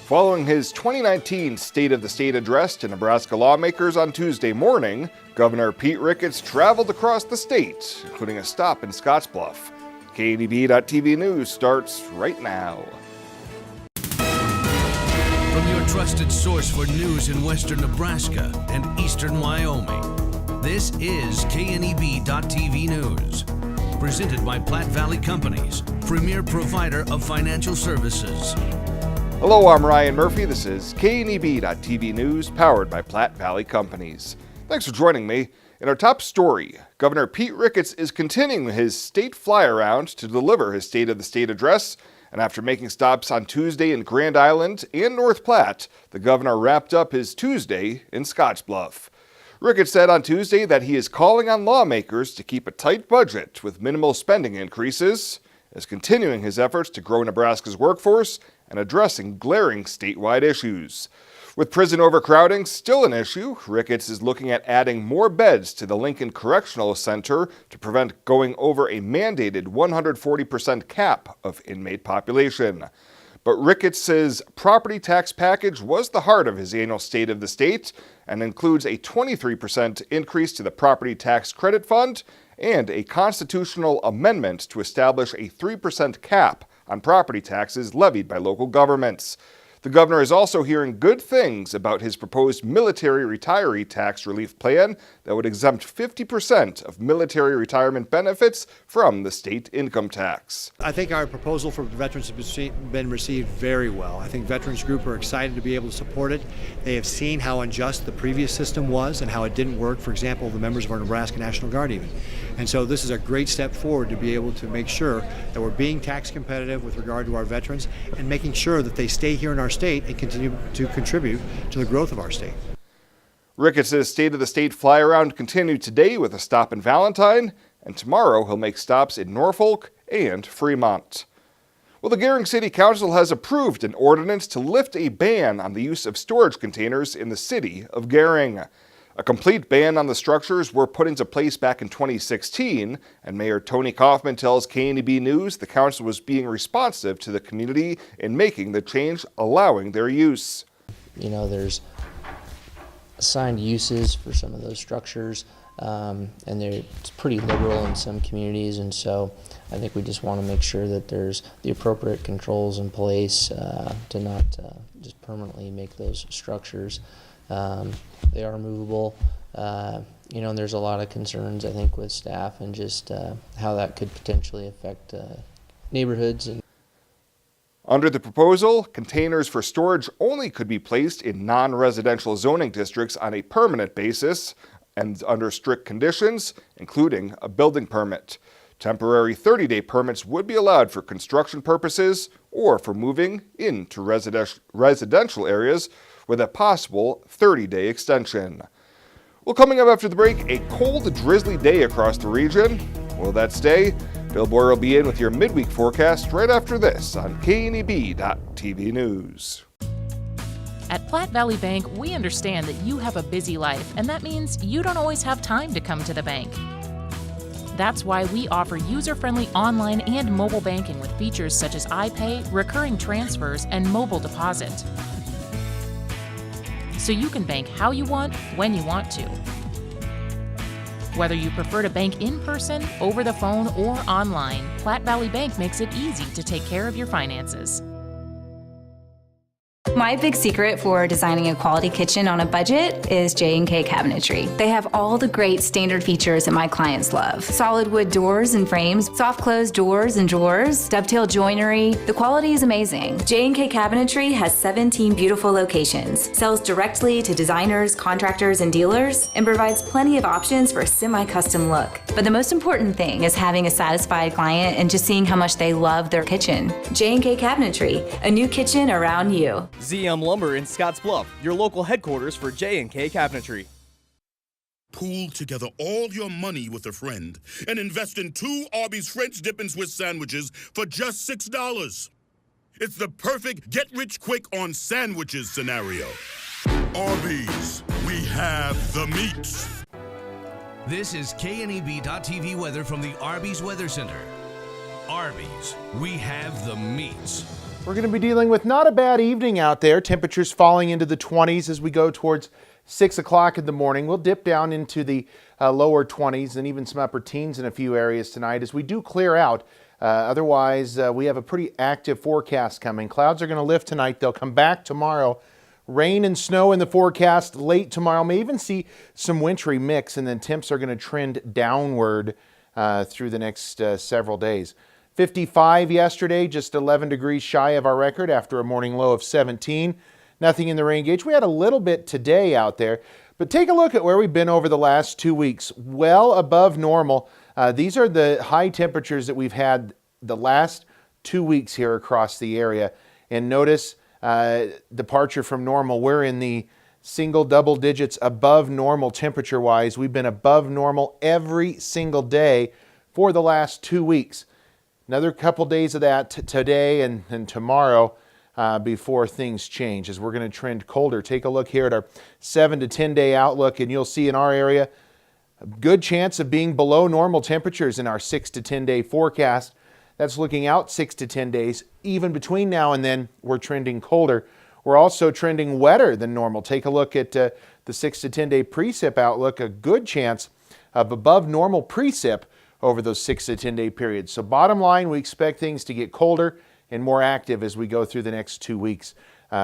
Following his 2019 State of the State address to Nebraska lawmakers on Tuesday morning, Governor Pete Ricketts traveled across the state, including a stop in Scottsbluff. KNEB.TV News starts right now. From your trusted source for news in western Nebraska and eastern Wyoming, this is KNEB.TV News. Presented by Platte Valley Companies, premier provider of financial services. Hello, I'm Ryan Murphy. This is KNEB.TV News, powered by Platte Valley Companies. Thanks for joining me. In our top story, Governor Pete Ricketts is continuing his state fly-around to deliver his State of the State address, and after making stops on Tuesday in Grand Island and North Platte, the governor wrapped up his Tuesday in Scottsbluff. Ricketts said on Tuesday that he is calling on lawmakers to keep a tight budget with minimal spending increases, is continuing his efforts to grow Nebraska's workforce and addressing glaring statewide issues. With prison overcrowding still an issue, Ricketts is looking at adding more beds to the Lincoln Correctional Center to prevent going over a mandated 140% cap of inmate population. But Ricketts' property tax package was the heart of his annual State of the State and includes a 23% increase to the Property Tax Credit Fund and a constitutional amendment to establish a 3% cap on property taxes levied by local governments. The governor is also hearing good things about his proposed military retiree tax relief plan that would exempt 50% of military retirement benefits from the state income tax. I think our proposal for veterans has been received very well. I think Veterans Group are excited to be able to support it. They have seen how unjust the previous system was and how it didn't work, for example, the members of our Nebraska National Guard even. And so this is a great step forward to be able to make sure that we're being tax competitive with regard to our veterans and making sure that they stay here in our state and continue to contribute to the growth of our state. Ricketts' State of the State fly-around continued today with a stop in Valentine, and tomorrow he'll make stops in Norfolk and Fremont. Well, the Goering City Council has approved an ordinance to lift a ban on the use of storage containers in the city of Goering. A complete ban on the structures were put into place back in 2016, and Mayor Tony Kaufman tells KNEB News the council was being responsive to the community in making the change, allowing their use. You know, there's assigned uses for some of those structures, and it's pretty liberal in some communities, and so I think we just want to make sure that there's the appropriate controls in place to not just permanently make those structures. They are movable, you know, and there's a lot of concerns, I think, with staff and just how that could potentially affect neighborhoods. Under the proposal, containers for storage only could be placed in non-residential zoning districts on a permanent basis and under strict conditions, including a building permit. Temporary 30-day permits would be allowed for construction purposes or for moving into residential areas with a possible 30-day extension. Well, coming up after the break, a cold, drizzly day across the region. Will that stay? Bill Boyer will be in with your midweek forecast right after this on KNEB.TV News. At Platte Valley Bank, we understand that you have a busy life, and that means you don't always have time to come to the bank. That's why we offer user-friendly online and mobile banking with features such as iPay, recurring transfers, and mobile deposit. So you can bank how you want, when you want to. Whether you prefer to bank in person, over the phone, or online, Platte Valley Bank makes it easy to take care of your finances. My big secret for designing a quality kitchen on a budget is J&K Cabinetry. They have all the great standard features that my clients love. Solid wood doors and frames, soft close doors and drawers, dovetail joinery. The quality is amazing. J&K Cabinetry has 17 beautiful locations, sells directly to designers, contractors, and dealers, and provides plenty of options for a semi-custom look. But the most important thing is having a satisfied client and just seeing how much they love their kitchen. J&K Cabinetry, a new kitchen around you. ZM Lumber in Scottsbluff, your local headquarters for J&K Cabinetry. Pool together all your money with a friend and invest in 2 Arbys French dip and Swiss sandwiches for just $6. It's the perfect get-rich-quick on sandwiches scenario. Arbys, we have the meats. This is KNEB.TV weather from the Arbys Weather Center. Arbys, we have the meats. We're going to be dealing with not a bad evening out there. Temperatures falling into the 20s as we go towards 6 o'clock in the morning. We'll dip down into the lower 20s and even some upper teens in a few areas tonight as we do clear out. Otherwise, we have a pretty active forecast coming. Clouds are going to lift tonight. They'll come back tomorrow. Rain and snow in the forecast late tomorrow. May even see some wintry mix, and then temps are going to trend downward through the next several days. 55 yesterday, just 11 degrees shy of our record after a morning low of 17. Nothing in the rain gauge. We had a little bit today out there, but take a look at where we've been over the last 2 weeks. Well above normal. These are the high temperatures that we've had the last 2 weeks here across the area. And notice departure from normal. We're in the single double digits above normal temperature wise. We've been above normal every single day for the last 2 weeks. Another couple days of that today and tomorrow before things change as we're going to trend colder. Take a look here at our 7 to 10 day outlook, and you'll see in our area a good chance of being below normal temperatures in our 6 to 10 day forecast. That's looking out 6 to 10 days. Even between now and then, we're trending colder. We're also trending wetter than normal. Take a look at the 6 to 10 day precip outlook. A good chance of above normal precip over those 6 to 10 day periods. So bottom line, we expect things to get colder and more active as we go through the next 2 weeks.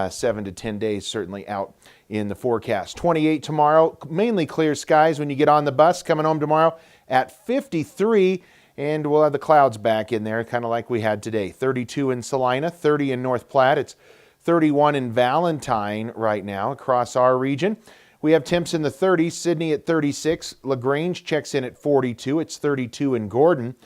7 to 10 days certainly out in the forecast. 28 tomorrow, mainly clear skies when you get on the bus coming home tomorrow at 53, and we'll have the clouds back in there, kind of like we had today. 32 in Salina, 30 in North Platte. It's 31 in Valentine right now across our region. We have temps in the 30s, Sidney at 36, LaGrange checks in at 42, it's 32 in Gordon,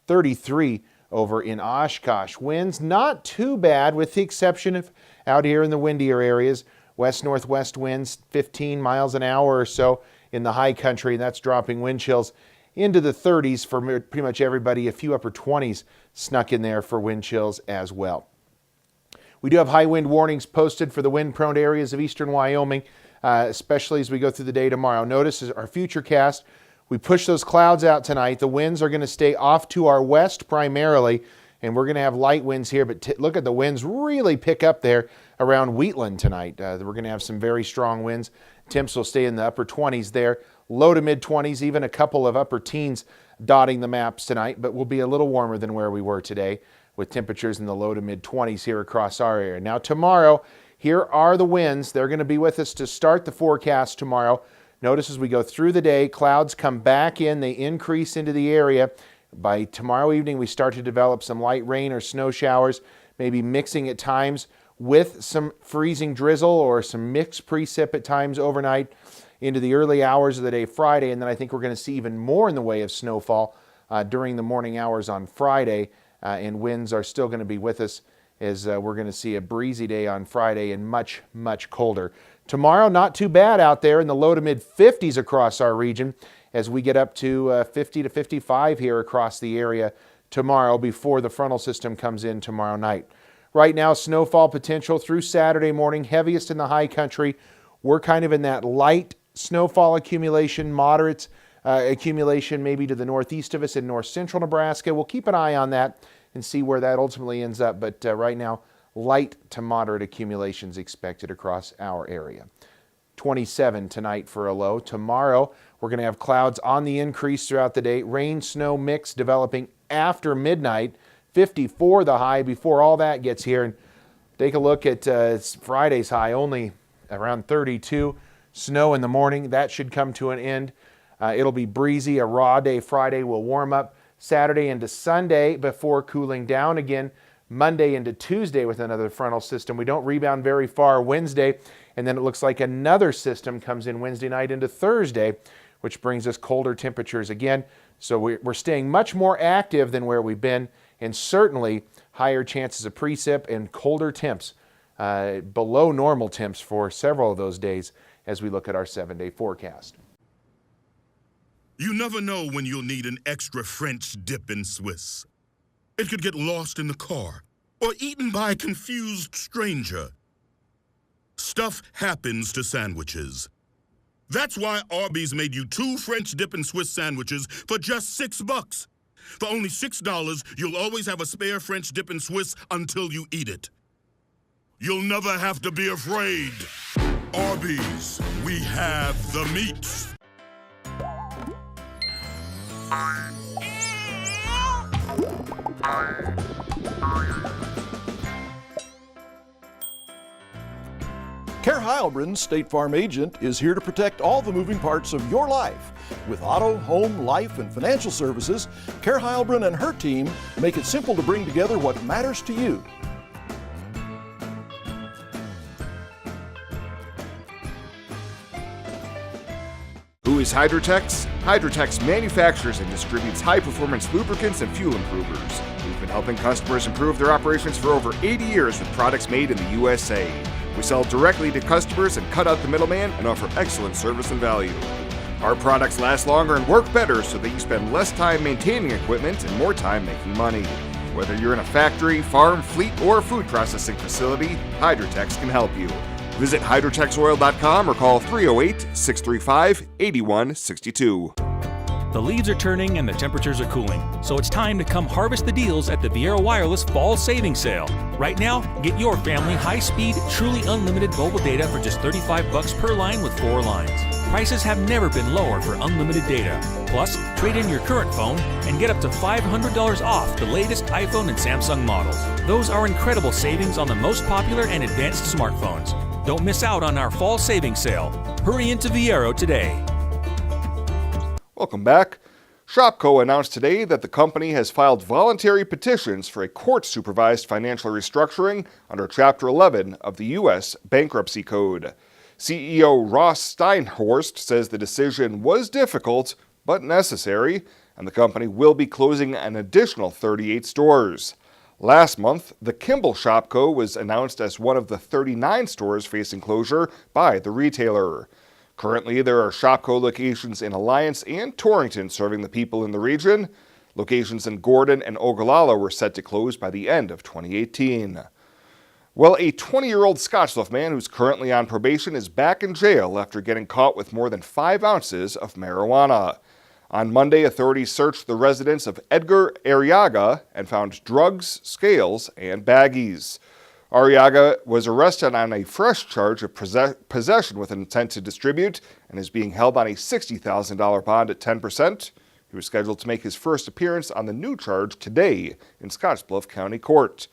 33 over in Oshkosh. Winds not too bad with the exception of out here in the windier areas. West-northwest winds 15 miles an hour or so in the high country. That's dropping wind chills into the 30s for pretty much everybody. A few upper 20s snuck in there for wind chills as well. We do have high wind warnings posted for the wind-prone areas of eastern Wyoming, especially as we go through the day tomorrow. Notice our future cast, we push those clouds out tonight. The winds are going to stay off to our west primarily, and we're going to have light winds here, but look at the winds really pick up there around Wheatland tonight. We're going to have some very strong winds. Temps will stay in the upper 20s there, low to mid 20s, even a couple of upper teens dotting the maps tonight, but we'll be a little warmer than where we were today with temperatures in the low to mid 20s here across our area. Now tomorrow, here are the winds. They're going to be with us to start the forecast tomorrow. Notice as we go through the day, clouds come back in, they increase into the area. By tomorrow evening, we start to develop some light rain or snow showers, maybe mixing at times with some freezing drizzle or some mixed precip at times overnight into the early hours of the day Friday. And then I think we're going to see even more in the way of snowfall during the morning hours on Friday. And winds are still going to be with us as we're going to see a breezy day on Friday and much, much colder. Tomorrow, not too bad out there in the low to mid 50s across our region as we get up to 50 to 55 here across the area tomorrow before the frontal system comes in tomorrow night. Right now, snowfall potential through Saturday morning, heaviest in the high country. We're kind of in that light snowfall accumulation, moderate accumulation maybe to the northeast of us in north central Nebraska. We'll keep an eye on that and see where that ultimately ends up. But right now, light to moderate accumulations expected across our area. 27 tonight for a low. Tomorrow, we're going to have clouds on the increase throughout the day. Rain, snow mix developing after midnight. 54 the high before all that gets here. And take a look at Friday's high, only around 32. Snow in the morning. That should come to an end. It'll be breezy. A raw day Friday will warm up. Saturday into Sunday before cooling down again. Monday into Tuesday with another frontal system. We don't rebound very far Wednesday, and then it looks like another system comes in Wednesday night into Thursday, which brings us colder temperatures again. So we're staying much more active than where we've been, and certainly higher chances of precip and colder temps, below normal temps for several of those days as we look at our 7-day forecast. You never know when you'll need an extra French dip in Swiss. It could get lost in the car or eaten by a confused stranger. Stuff happens to sandwiches. That's why Arbys made you 2 French dip and Swiss sandwiches for just $6. For only $6, you'll always have a spare French dip and Swiss until you eat it. You'll never have to be afraid. Arbys, we have the meat. Care Heilbrun's State Farm agent is here to protect all the moving parts of your life. With auto, home, life, and financial services, Care Heilbrun and her team make it simple to bring together what matters to you. Who is HydroTech? HydroTech manufactures and distributes high-performance lubricants and fuel improvers. We've been helping customers improve their operations for over 80 years with products made in the USA. We sell directly to customers and cut out the middleman and offer excellent service and value. Our products last longer and work better so that you spend less time maintaining equipment and more time making money. Whether you're in a factory, farm, fleet, or food processing facility, HydroTech can help you. Visit hydrotexoil.com or call 308-635-8162. The leaves are turning and the temperatures are cooling, so it's time to come harvest the deals at the Viera Wireless Fall Savings Sale. Right now, get your family high-speed, truly unlimited mobile data for just $35 per line with 4 lines. Prices have never been lower for unlimited data. Plus, trade in your current phone and get up to $500 off the latest iPhone and Samsung models. Those are incredible savings on the most popular and advanced smartphones. Don't miss out on our Fall Savings Sale. Hurry into Viera today. Welcome back. Shopko announced today that the company has filed voluntary petitions for a court-supervised financial restructuring under Chapter 11 of the U.S. Bankruptcy Code. CEO Ross Steinhorst says the decision was difficult but necessary, and the company will be closing an additional 38 stores. Last month, the Kimball Shopko was announced as one of the 39 stores facing closure by the retailer. Currently, there are Shopko locations in Alliance and Torrington serving the people in the region. Locations in Gordon and Ogallala were set to close by the end of 2018. Well, a 20-year-old Scottsbluff man who's currently on probation is back in jail after getting caught with more than 5 ounces of marijuana. On Monday, authorities searched the residence of Edgar Arriaga and found drugs, scales, and baggies. Arriaga was arrested on a fresh charge of possession with an intent to distribute and is being held on a $60,000 bond at 10%. He was scheduled to make his first appearance on the new charge today in Scottsbluff County Court.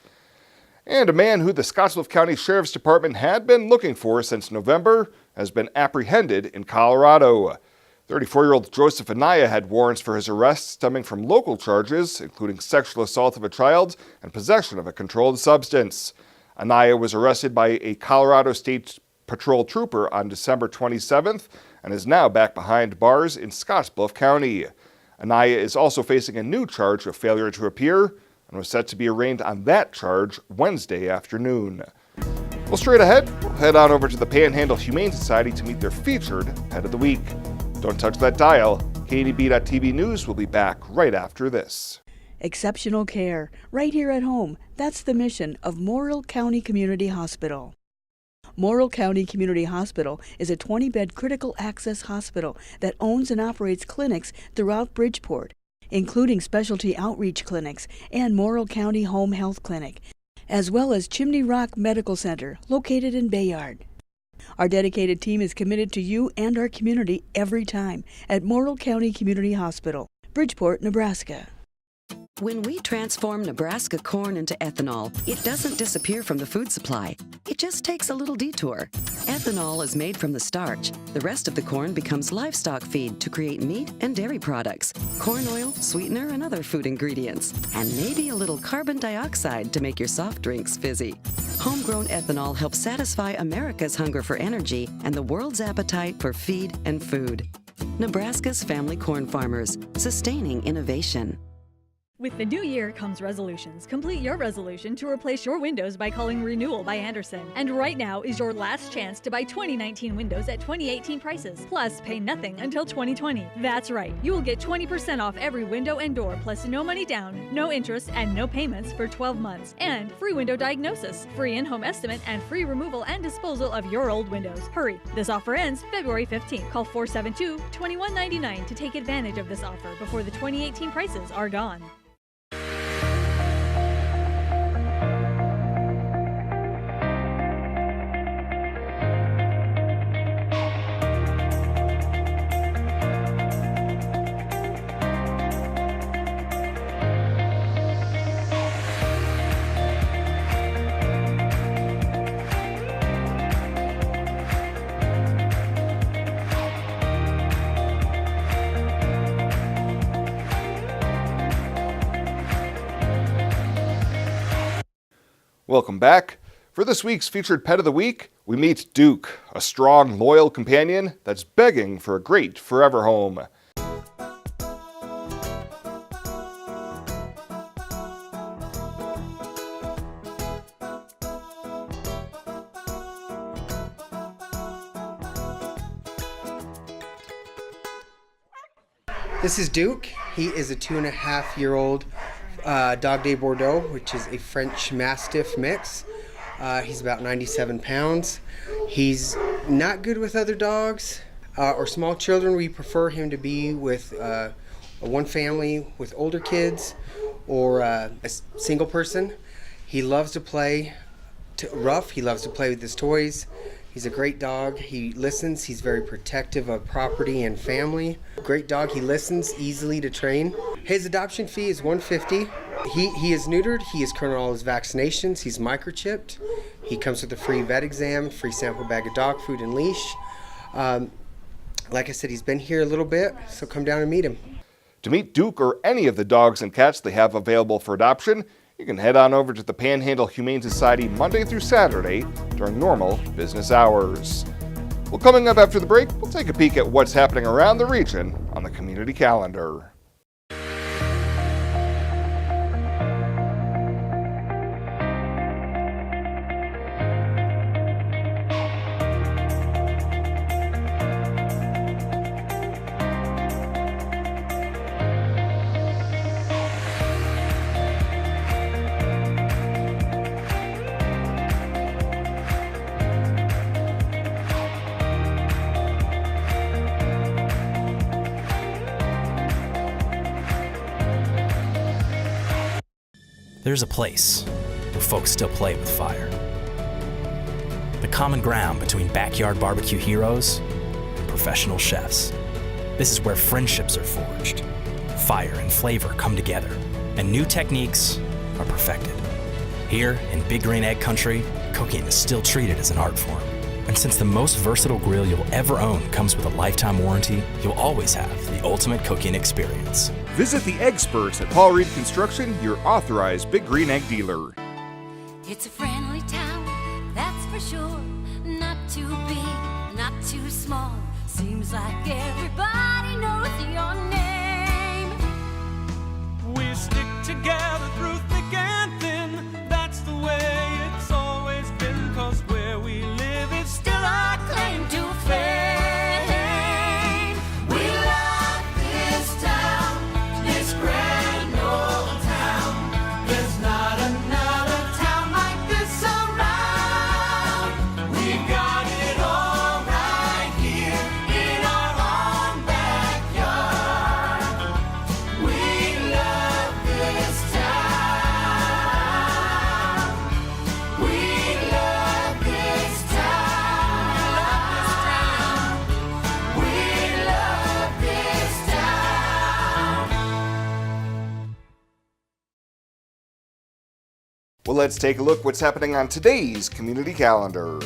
And a man who the Scottsbluff County Sheriff's Department had been looking for since November has been apprehended in Colorado. 34-year-old Joseph Anaya had warrants for his arrest stemming from local charges, including sexual assault of a child and possession of a controlled substance. Anaya was arrested by a Colorado State Patrol trooper on December 27th and is now back behind bars in Scottsbluff County. Anaya is also facing a new charge of failure to appear and was set to be arraigned on that charge Wednesday afternoon. Well, straight ahead, we'll head on over to the Panhandle Humane Society to meet their featured Pet of the Week. Don't touch that dial. KNEB.TV News will be back right after this. Exceptional care, right here at home. That's the mission of Morrill County Community Hospital. Morrill County Community Hospital is a 20-bed critical access hospital that owns and operates clinics throughout Bridgeport, including specialty outreach clinics and Morrill County Home Health Clinic, as well as Chimney Rock Medical Center, located in Bayard. Our dedicated team is committed to you and our community every time at Morrill County Community Hospital, Bridgeport, Nebraska. When we transform Nebraska corn into ethanol, it doesn't disappear from the food supply. It just takes a little detour. Ethanol is made from the starch. The rest of the corn becomes livestock feed to create meat and dairy products, corn oil, sweetener, and other food ingredients, and maybe a little carbon dioxide to make your soft drinks fizzy. Homegrown ethanol helps satisfy America's hunger for energy and the world's appetite for feed and food. Nebraska's family corn farmers, sustaining innovation. With the new year comes resolutions. Complete your resolution to replace your windows by calling Renewal by Andersen. And right now is your last chance to buy 2019 windows at 2018 prices. Plus, pay nothing until 2020. That's right. You will get 20% off every window and door, plus no money down, no interest, and no payments for 12 months. And free window diagnosis, free in-home estimate, and free removal and disposal of your old windows. Hurry. This offer ends February 15th. Call 472-2199 to take advantage of this offer before the 2018 prices are gone. Welcome back. For this week's featured pet of the week, we meet Duke, a strong, loyal companion that's begging for a great forever home. This is Duke. He is a 2.5-year-old Dog Day Bordeaux, which is a French Mastiff mix. He's about 97 pounds. He's not good with other dogs or small children. We prefer him to be with one family with older kids or a single person. He loves to play rough. He loves to play with his toys. He's a great dog. He listens. He's very protective of property and family. Great dog. He listens, easily to train. His adoption fee is $150. He is neutered. He is current on all his vaccinations. He's microchipped. He comes with a free vet exam, free sample bag of dog food and leash. Like I said, he's been here a little bit, so come down and meet him. To meet Duke or any of the dogs and cats they have available for adoption, you can head on over to the Panhandle Humane Society Monday through Saturday during normal business hours. Well, coming up after the break, we'll take a peek at what's happening around the region on the community calendar. There's a place where folks still play with fire. The common ground between backyard barbecue heroes and professional chefs. This is where friendships are forged, fire and flavor come together, and new techniques are perfected. Here in Big Green Egg Country, cooking is still treated as an art form. And since the most versatile grill you'll ever own comes with a lifetime warranty, you'll always have the ultimate cooking experience. Visit the Experts at Paul Reed Construction, your authorized Big Green Egg dealer. It's a friendly town, that's for sure. Not too big, not too small. Seems like everybody knows your name. We stick together through thick and thin. That's the way it's always been. 'Cause where we live is still our claim to fame. We love this town, this grand old town. There's not another town like this around. We've got it all right here in our own backyard. We love this town. We love this town. We love this town. Well, let's take a look what's happening on today's community calendar.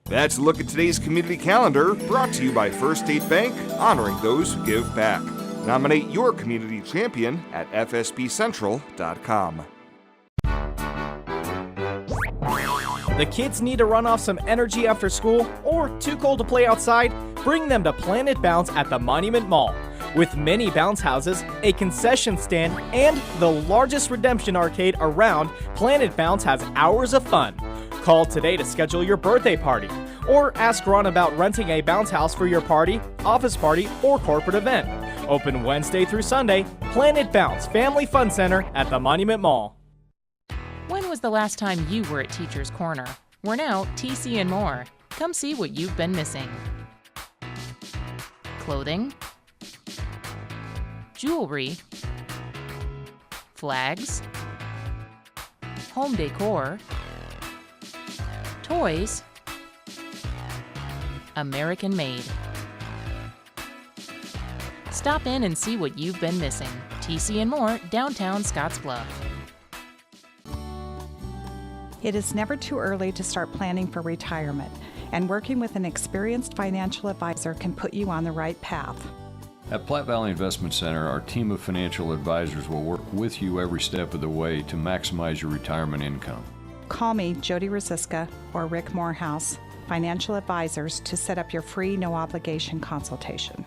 That's a look at today's community calendar, brought to you by First State Bank, honoring those who give back. Nominate your community champion at fsbcentral.com. The kids need to run off some energy after school or too cold to play outside? Bring them to Planet Bounce at the Monument Mall. With many bounce houses, a concession stand, and the largest redemption arcade around, Planet Bounce has hours of fun. Call today to schedule your birthday party, or ask Ron about renting a bounce house for your party, office party, or corporate event. Open Wednesday through Sunday, Planet Bounce Family Fun Center at the Monument Mall. When was the last time you were at Teacher's Corner? We're now TC and More. Come see what you've been missing. Clothing, jewelry, flags, home decor, toys, American made. Stop in and see what you've been missing. TC and More, downtown Scottsbluff. It is never too early to start planning for retirement, and working with an experienced financial advisor can put you on the right path. At Platte Valley Investment Center, our team of financial advisors will work with you every step of the way to maximize your retirement income. Call me, Jody Rosiska, or Rick Morehouse, financial advisors, to set up your free, no-obligation consultation.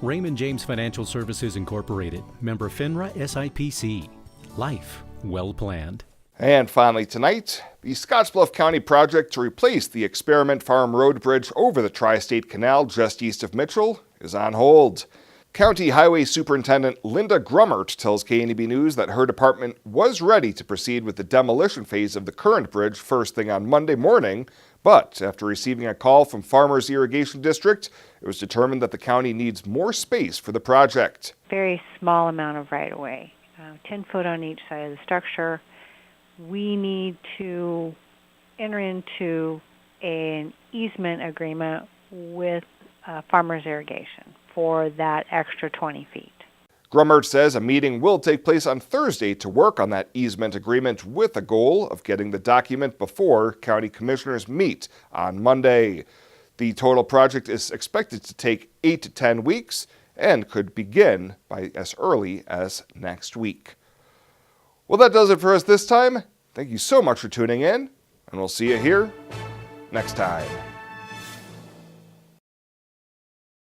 Raymond James Financial Services Incorporated, member FINRA SIPC. Life well planned. And finally tonight, the Scottsbluff County project to replace the Experiment Farm Road Bridge over the Tri-State Canal just east of Mitchell is on hold. County Highway Superintendent Linda Grummert tells KNEB News that her department was ready to proceed with the demolition phase of the current bridge first thing on Monday morning, but after receiving a call from Farmers Irrigation District, it was determined that the county needs more space for the project. Very small amount of right-of-way, 10 foot on each side of the structure. We need to enter into an easement agreement with Farmers Irrigation for that extra 20 feet. Grummert says a meeting will take place on Thursday to work on that easement agreement with the goal of getting the document before county commissioners meet on Monday. The total project is expected to take 8 to 10 weeks and could begin by as early as next week. Well, that does it for us this time. Thank you so much for tuning in, and we'll see you here next time.